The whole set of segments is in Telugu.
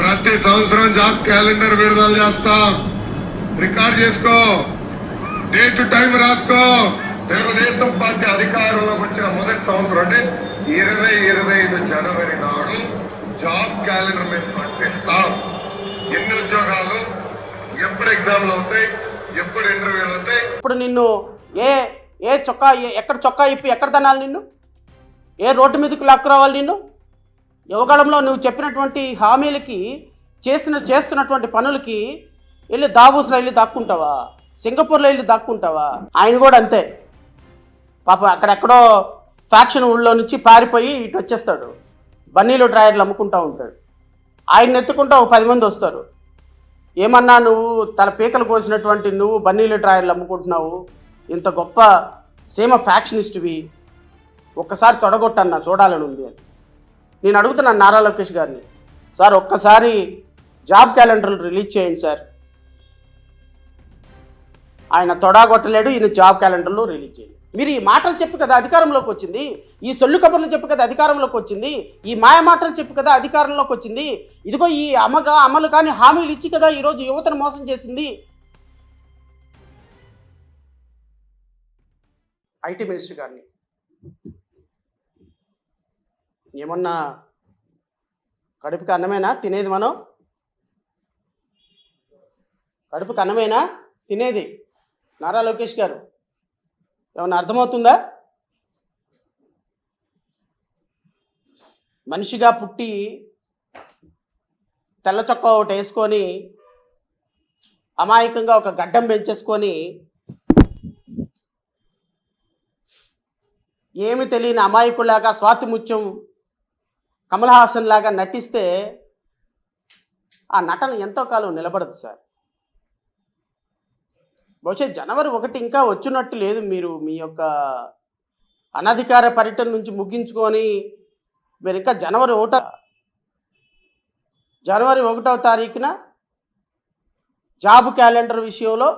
ప్రతి సంవత్సరం జాబ్ క్యాలెండర్ విడుదల చేస్తాం. రికార్డ్ చేసుకో, డేట్ టైం రాసుకో. తెలుగుదేశం పార్టీ అధికారంలోకి వచ్చిన మొదటి సంవత్సరం అంటే 2025 జనవరి నాడు జాబ్ క్యాలెండర్ మేము ప్రకటిస్తాం. ఎన్ని ఉద్యోగాలు, ఎప్పుడు ఎగ్జామ్లు అవుతాయి, ఎప్పుడు ఇంటర్వ్యూలు అవుతాయి. ఇప్పుడు నిన్ను ఏ చొక్కా, ఎక్కడ చొక్కా ఇప్పి ఎక్కడ తనాలి, నిన్ను ఏ రోడ్డు మీదకి లాక్కు రావాలి, నిన్ను యువకాలంలో నువ్వు చెప్పినటువంటి హామీలకి చేస్తున్నటువంటి పనులకి వెళ్ళి దావూస్లో వెళ్ళి దాక్కుంటావా, సింగపూర్లో వెళ్ళి దాక్కుంటావా? ఆయన కూడా అంతే పాప, అక్కడెక్కడో ఫ్యాక్షన్ ఊళ్ళో నుంచి పారిపోయి ఇటు వచ్చేస్తాడు, బన్నీలు డ్రాయర్లు అమ్ముకుంటూ ఉంటాడు. ఆయన ఎత్తుకుంటూ ఒక 10 మంది వస్తారు. ఏమన్నా నువ్వు తల పీకలు కోసినటువంటి నువ్వు బన్నీలు డ్రాయర్లు అమ్ముకుంటున్నావు, ఇంత గొప్ప సీమ ఫ్యాక్షనిస్ట్వి, ఒక్కసారి తొడగొట్టన్నా చూడాలని ఉంది అని నేను అడుగుతున్నాను నారా లోకేష్ గారిని. సార్ ఒక్కసారి జాబ్ క్యాలెండర్లు రిలీజ్ చేయండి సార్. ఆయన తొడగొట్టలేడు, ఈయన జాబ్ క్యాలెండర్లు రిలీజ్ చేయండి. మీరు ఈ మాటలు చెప్పు కదా అధికారంలోకి వచ్చింది, ఈ సొల్లు కబుర్లు చెప్పు కదా అధికారంలోకి వచ్చింది, ఈ మాయ మాటలు చెప్పు కదా అధికారంలోకి వచ్చింది. ఇదిగో ఈ అమలు కానీ హామీలు ఇచ్చి కదా ఈరోజు యువతను మోసం చేసింది. ఐటీ మినిస్టర్ గారిని ఏమన్నా కడుపుకి అన్నమేనా తినేది? మనం కడుపుకి అన్నమేనా తినేది? నారా లోకేష్ గారు ఏమన్నా అర్థమవుతుందా? మనిషిగా పుట్టి తెల్ల చొక్కా ఒకటి వేసుకొని అమాయకంగా ఒక గడ్డం పెంచేసుకొని ఏమి తెలియని అమాయకులాగా స్వాతిముత్యం కమల్ హాసన్ లాగా నటిస్తే ఆ నటన ఎంతో కాలం నిలబడదు సార్. బహుశా జనవరి 1 ఇంకా వచ్చినట్టు లేదు. మీరు మీ యొక్క అనధికార పర్యటన నుంచి ముగించుకొని మీరు ఇంకా జనవరి 1వ తారీఖున జాబ్ క్యాలెండర్ విషయంలో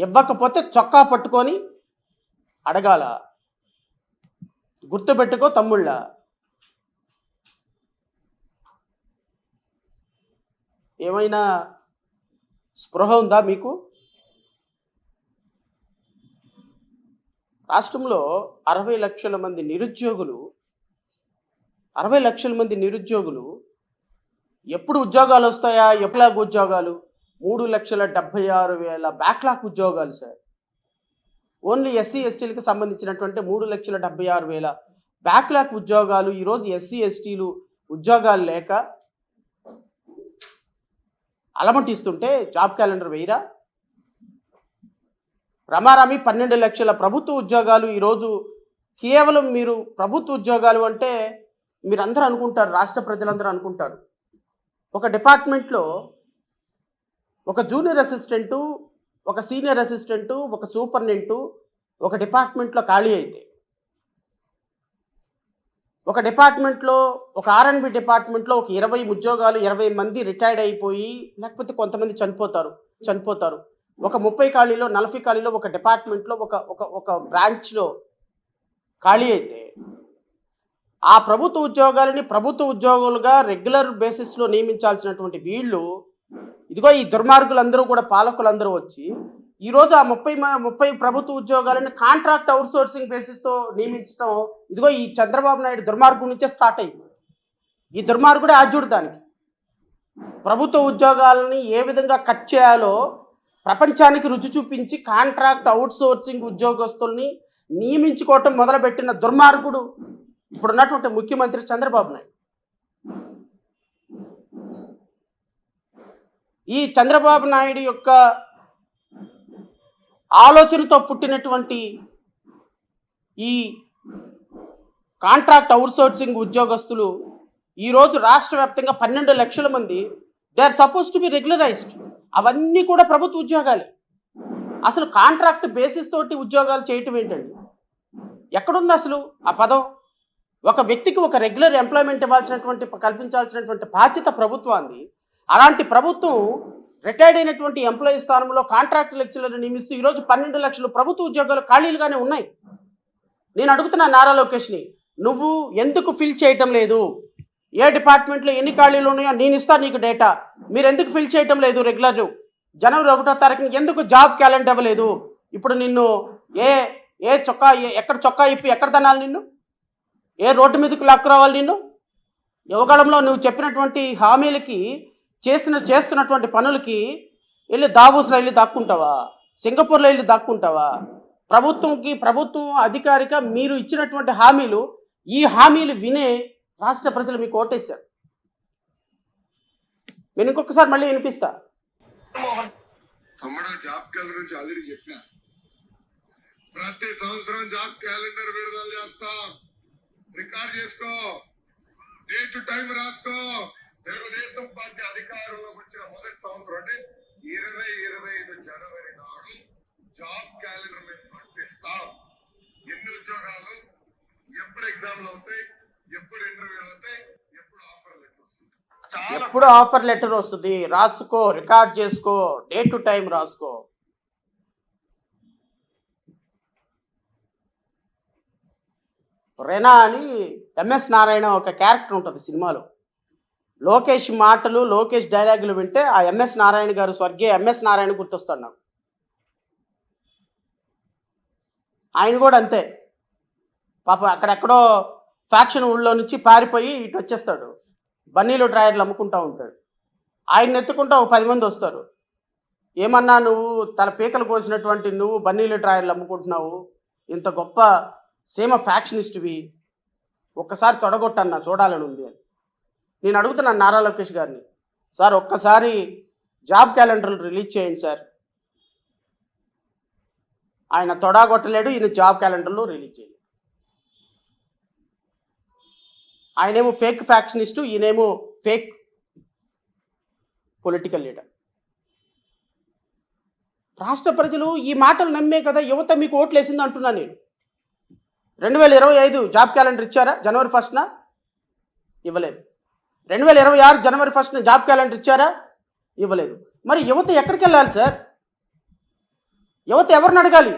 ఇవ్వకపోతే చొక్కా పట్టుకొని అడగాల. గుర్తుపెట్టుకో తమ్ముళ్ళ. ఏమైనా స్పృహ ఉందా మీకు? రాష్ట్రంలో 60 లక్షల మంది నిరుద్యోగులు ఎప్పుడు ఉద్యోగాలు వస్తాయా, ఎట్లాగ ఉద్యోగాలు? 3,76,000 బ్యాక్లాగ్ ఉద్యోగాలు సార్. ఓన్లీ ఎస్సీ ఎస్టీలకు సంబంధించినటువంటి 3,76,000 బ్యాక్లాగ్ ఉద్యోగాలు. ఈరోజు ఎస్సీ ఎస్టీలు ఉద్యోగాలు లేక అలమటిస్తుంటే జాబ్ క్యాలెండర్ వేయరా? రమారామి 12 లక్షల ప్రభుత్వ ఉద్యోగాలు. ఈరోజు కేవలం మీరు ప్రభుత్వ ఉద్యోగాలు అంటే మీరందరూ అనుకుంటారు, రాష్ట్ర ప్రజలందరూ అనుకుంటారు, ఒక డిపార్ట్మెంట్లో ఒక జూనియర్ అసిస్టెంటు, ఒక సీనియర్ అసిస్టెంటు, ఒక సూపర్నెంటు ఒక డిపార్ట్మెంట్లో ఖాళీ అయితే, ఒక డిపార్ట్మెంట్లో ఒక R&B డిపార్ట్మెంట్లో ఒక 20 ఉద్యోగాలు, 20 మంది రిటైర్డ్ అయిపోయి లేకపోతే కొంతమంది చనిపోతారు. ఒక 30 ఖాళీలో 40 ఖాళీలో ఒక డిపార్ట్మెంట్లో ఒక బ్రాంచ్లో ఖాళీ అయితే ఆ ప్రభుత్వ ఉద్యోగాలని ప్రభుత్వ ఉద్యోగులుగా రెగ్యులర్ బేసిస్లో నియమించాల్సినటువంటి వీళ్ళు, ఇదిగో ఈ దుర్మార్గులందరూ కూడా పాలకులందరూ వచ్చి ఈరోజు ఆ 30 ప్రభుత్వ ఉద్యోగాలని కాంట్రాక్ట్ అవుట్సోర్సింగ్ బేసిస్తో నియమించడం, ఇదిగో ఈ చంద్రబాబు నాయుడు దుర్మార్గం నుంచే స్టార్ట్ అయింది. ఈ దుర్మార్గుడే ఆద్యుడు దానికి. ప్రభుత్వ ఉద్యోగాలని ఏ విధంగా కట్ చేయాలో ప్రపంచానికి రుచి చూపించి కాంట్రాక్ట్ అవుట్సోర్సింగ్ ఉద్యోగస్తుల్ని నియమించుకోవటం మొదలుపెట్టిన దుర్మార్గుడు ఇప్పుడున్నటువంటి ముఖ్యమంత్రి చంద్రబాబు నాయుడు. ఈ చంద్రబాబు నాయుడు యొక్క ఆలోచనతో పుట్టినటువంటి ఈ కాంట్రాక్ట్ అవుట్సోర్సింగ్ ఉద్యోగస్తులు ఈరోజు రాష్ట్ర వ్యాప్తంగా 12 లక్షల మంది they are supposed to be regularised. అవన్నీ కూడా ప్రభుత్వ ఉద్యోగాలే. అసలు కాంట్రాక్ట్ బేసిస్ తోటి ఉద్యోగాలు చేయటం ఏంటండి? ఎక్కడుంది అసలు ఆ పదం? ఒక వ్యక్తికి ఒక రెగ్యులర్ ఎంప్లాయ్మెంట్ కల్పించాల్సినటువంటి బాధ్యత ప్రభుత్వాన్ని, అలాంటి ప్రభుత్వం రిటైర్డ్ అయినటువంటి ఎంప్లాయీ స్థానంలో కాంట్రాక్ట్ లెక్చరర్లు నియమిస్తూ ఈరోజు 12 లక్షల ప్రభుత్వ ఉద్యోగాలు ఖాళీలుగానే ఉన్నాయి. నేను అడుగుతున్నా నారా లోకేష్ని, నువ్వు ఎందుకు ఫిల్ చేయటం లేదు? ఏ డిపార్ట్మెంట్లో ఎన్ని ఖాళీలు ఉన్నాయో నేను ఇస్తాను నీకు డేటా. మీరు ఎందుకు ఫిల్ చేయటం లేదు రెగ్యులర్? జనవరి 1వ తారీఖున ఎందుకు జాబ్ క్యాలెండర్ ఇవ్వలేదు? ఇప్పుడు నిన్ను ఏ ఏ చొక్కా ఎక్కడ చొక్కా ఇప్పి ఎక్కడ తనాలి నిన్ను? ఏ రోడ్డు మీదకి లాక్కు రావాలి నిన్ను? యువకాలంలో నువ్వు చెప్పినటువంటి హామీలకి చేస్తున్నటువంటి పనులకి వెళ్ళి దావూస్లో వెళ్ళి దాక్కుంటావా? సింగపూర్లో వెళ్ళి దాక్కుంటావా? ప్రభుత్వం అధికారిక మీరు ఇచ్చినటువంటి హామీలు, ఈ హామీలు వినే రాష్ట్ర ప్రజలు మీకు ఓటేశారు. నేను ఇంకొకసారి మళ్ళీ వినిపిస్తా. తమ్ముడు జాబ్ క్యాలెండర్ నుంచి ఆల్రెడీ చెప్పిన, ప్రతి సంవత్సరం జాబ్ క్యాలెండర్ విడుదల చేస్తాం. రికార్డ్ చేసుకో, డేట్ టైం రాసుకో. తెలుగుదేశం పార్టీ అధికారంలోకి వచ్చిన మొదటి సంవత్సరం అంటే 2025 జనవరి నాడు జాబ్ క్యాలెండర్ మేము ప్రకటిస్తాం. ఎన్ని ఉద్యోగాలు, ఎప్పుడు ఎగ్జామ్లు అవుతాయి, ఎప్పుడు ఇంటర్వ్యూలు అవుతాయి, ఎప్పుడు ఆఫర్ లెటర్ వస్తుంది, ఎప్పుడు ఆఫర్ లెటర్ వస్తుంది రాసుకో, రికార్డ్ చేసుకో, డే టు టైం రాసుకో. రెనా అని ఎంఎస్ నారాయణ ఒక క్యారెక్టర్ ఉంటుంది సినిమాలో. లోకేష్ మాటలు, లోకేష్ డైలాగులు వింటే ఆ ఎంఎస్ నారాయణ గారు, స్వర్గీయ ఎంఎస్ నారాయణ గుర్తొస్తాడు నాకు. ఆయన కూడా అంతే పాప, అక్కడెక్కడో ఫ్యాక్షన్ ఊళ్ళో నుంచి పారిపోయి ఇటు వచ్చేస్తాడు, బన్నీలు డ్రాయర్లు అమ్ముకుంటూ ఉంటాడు. ఆయన ఎత్తుకుంటూ ఒక 10 మంది వస్తారు. ఏమన్నా నువ్వు తల పీకలు కోసినటువంటి నువ్వు బన్నీలు డ్రాయర్లు అమ్ముకుంటున్నావు, ఇంత గొప్ప సీమ ఫ్యాక్షనిస్ట్వి, ఒక్కసారి తొడగొట్టన్నా చూడాలని ఉంది అని. నేను అడుగుతున్నాను నారా లోకేష్ గారిని, సార్ ఒక్కసారి జాబ్ క్యాలెండర్లు రిలీజ్ చేయండి సార్. ఆయన తొడగొట్టలేడు, ఈయన జాబ్ క్యాలెండర్లు రిలీజ్ చేయలేడు. ఆయనేమో ఫేక్ ఫ్యాక్షనిస్టు, ఈయనేమో ఫేక్ పొలిటికల్ లీడర్. రాష్ట్ర ప్రజలు ఈ మాటలు నమ్మే కదా యువత మీకు ఓట్లు వేసింది అంటున్నా నేను. 2025 జాబ్ క్యాలెండర్ ఇచ్చారా జనవరి 1న? ఇవ్వలేదు. 2026 జనవరి 1న జాబ్ క్యాలెండర్ ఇచ్చారా? ఇవ్వలేదు. మరి యువత ఎక్కడికి వెళ్ళాలి సార్? యువత ఎవరిని అడగాలి?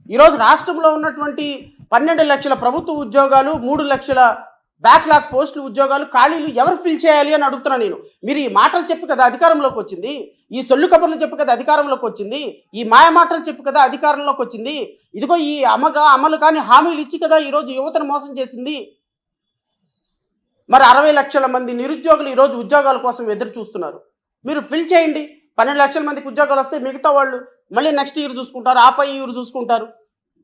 ఈరోజు రాష్ట్రంలో ఉన్నటువంటి 12 లక్షల ప్రభుత్వ ఉద్యోగాలు, 3 లక్షల బ్యాక్లాగ్ పోస్టులు ఉద్యోగాలు ఖాళీలు ఎవరు ఫిల్ చేయాలి అని అడుగుతున్నా నేను. మీరు ఈ మాటలు చెప్పు కదా అధికారంలోకి వచ్చింది, ఈ సొల్లు కబుర్లు చెప్పు కదా అధికారంలోకి వచ్చింది, ఈ మాయ మాటలు చెప్పు కదా అధికారంలోకి వచ్చింది. ఇదిగో ఈ అమలు కానీ హామీలు ఇచ్చి కదా ఈరోజు యువతను మోసం చేసింది. మరి 60 లక్షల మంది నిరుద్యోగులు ఈరోజు ఉద్యోగాల కోసం ఎదురు చూస్తున్నారు. మీరు ఫిల్ చేయండి. 12 లక్షల మందికి ఉద్యోగాలు వస్తే మిగతా వాళ్ళు మళ్ళీ నెక్స్ట్ ఇయర్ చూసుకుంటారు, ఆపై ఇయర్ చూసుకుంటారు.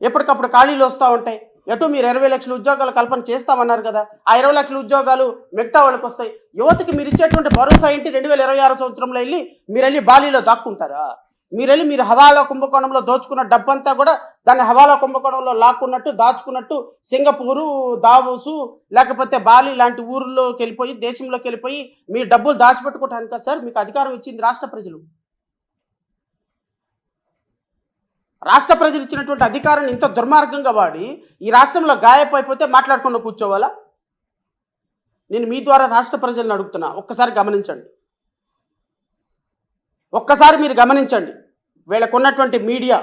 ఎప్పటికప్పుడు ఖాళీలు వస్తూ ఉంటాయి. ఎటు మీరు 20 లక్షల ఉద్యోగాల కల్పన చేస్తామన్నారు కదా, ఆ 20 లక్షల ఉద్యోగాలు మిగతా వాళ్ళకి వస్తాయి. యువతకి మీరు ఇచ్చేటువంటి భరోసా ఏంటి? 2026 సంవత్సరంలో మీరు వెళ్ళి బాలీలో దాక్కుంటారా? మీరు హవాలా కుంభకోణంలో దోచుకున్న డబ్బంతా కూడా దాన్ని హవాలా కుంభకోణంలో లాక్కున్నట్టు దాచుకున్నట్టు సింగపూరు, దావోసు, లేకపోతే బాలి లాంటి ఊర్లోకి వెళ్ళిపోయి, దేశంలోకి వెళ్ళిపోయి మీ డబ్బులు దాచిపెట్టుకోవటానికి కదా సార్ మీకు అధికారం ఇచ్చింది రాష్ట్ర ప్రజలు. రాష్ట్ర ప్రజలు ఇచ్చినటువంటి అధికారాన్ని ఇంత దుర్మార్గంగా వాడి ఈ రాష్ట్రంలో గాయపైపోతే మాట్లాడకుండా కూర్చోవాలా? నేను మీ ద్వారా రాష్ట్ర ప్రజలను అడుగుతున్నా, ఒక్కసారి గమనించండి. ఒక్కసారి మీరు గమనించండి. వీళ్ళకున్నటువంటి మీడియా,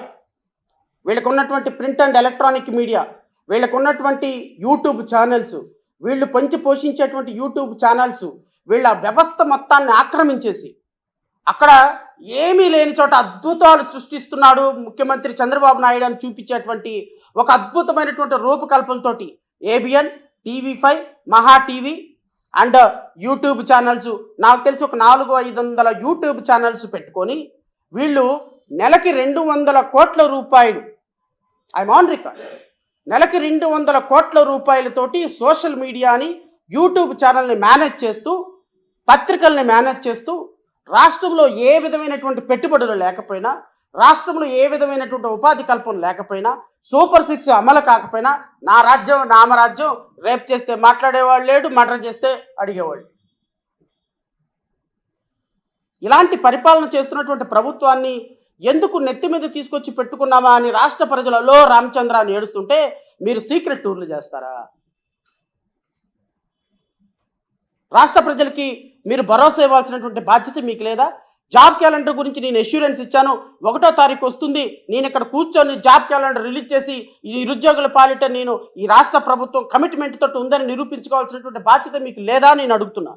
వీళ్ళకున్నటువంటి ప్రింట్ అండ్ ఎలక్ట్రానిక్ మీడియా, వీళ్ళకున్నటువంటి యూట్యూబ్ ఛానల్స్, వీళ్ళు పంచి పోషించేటువంటి యూట్యూబ్ ఛానల్స్, వీళ్ళ వ్యవస్థ మొత్తాన్ని ఆక్రమించేసి అక్కడ ఏమీ లేని చోట అద్భుతాలు సృష్టిస్తున్నాడు ముఖ్యమంత్రి చంద్రబాబు నాయుడు అని చూపించేటువంటి ఒక అద్భుతమైనటువంటి రూపకల్పనతో ఏబిఎన్, TV5, మహా టీవీ అండ్ యూట్యూబ్ ఛానల్స్, నాకు తెలిసి ఒక 400-500 యూట్యూబ్ ఛానల్స్ పెట్టుకొని వీళ్ళు నెలకి 200 కోట్ల రూపాయలు, ఐఎమ్ ఆన్ రికార్డ్, నెలకి 200 కోట్ల రూపాయలతోటి సోషల్ మీడియాని, యూట్యూబ్ ఛానల్ని మేనేజ్ చేస్తూ, పత్రికల్ని మేనేజ్ చేస్తూ, రాష్ట్రంలో ఏ విధమైనటువంటి పెట్టుబడులు లేకపోయినా, రాష్ట్రంలో ఏ విధమైనటువంటి ఉపాధి కల్పన లేకపోయినా, సూపర్ 6 అమలు కాకపోయినా, నా రాజ్యం నామరాజ్యం, రేప్ చేస్తే మాట్లాడేవాళ్ళు లేడు, మర్డర్ చేస్తే అడిగేవాళ్ళు. ఇలాంటి పరిపాలన చేస్తున్నటువంటి ప్రభుత్వాన్ని ఎందుకు నెత్తి మీద తీసుకొచ్చి పెట్టుకున్నామా అని రాష్ట్ర ప్రజలలో రామచంద్రాన్ని ఏడుస్తుంటే మీరు సీక్రెట్ టూర్లు చేస్తారా? రాష్ట్ర ప్రజలకి మీరు భరోసా ఇవ్వాల్సినటువంటి బాధ్యత మీకు లేదా? జాబ్ క్యాలెండర్ గురించి నేను అష్యూరెన్స్ ఇచ్చాను. 1వ తారీఖు వస్తుంది, నేను ఇక్కడ కూర్చొని జాబ్ క్యాలెండర్ రిలీజ్ చేసి ఈ నిరుద్యోగుల పాలిట నేను ఈ రాష్ట్ర ప్రభుత్వం కమిట్మెంట్ తోటి ఉందని నిరూపించుకోవాల్సినటువంటి బాధ్యత మీకు లేదా నేను అడుగుతున్నా.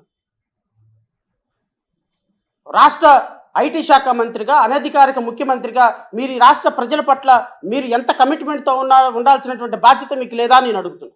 రాష్ట్ర ఐటీ శాఖ మంత్రిగా, అనధికారిక ముఖ్యమంత్రిగా మీరు ఈ రాష్ట్ర ప్రజల పట్ల మీరు ఎంత కమిట్మెంట్తో ఉండాల్సినటువంటి బాధ్యత మీకు లేదా నేను అడుగుతున్నా.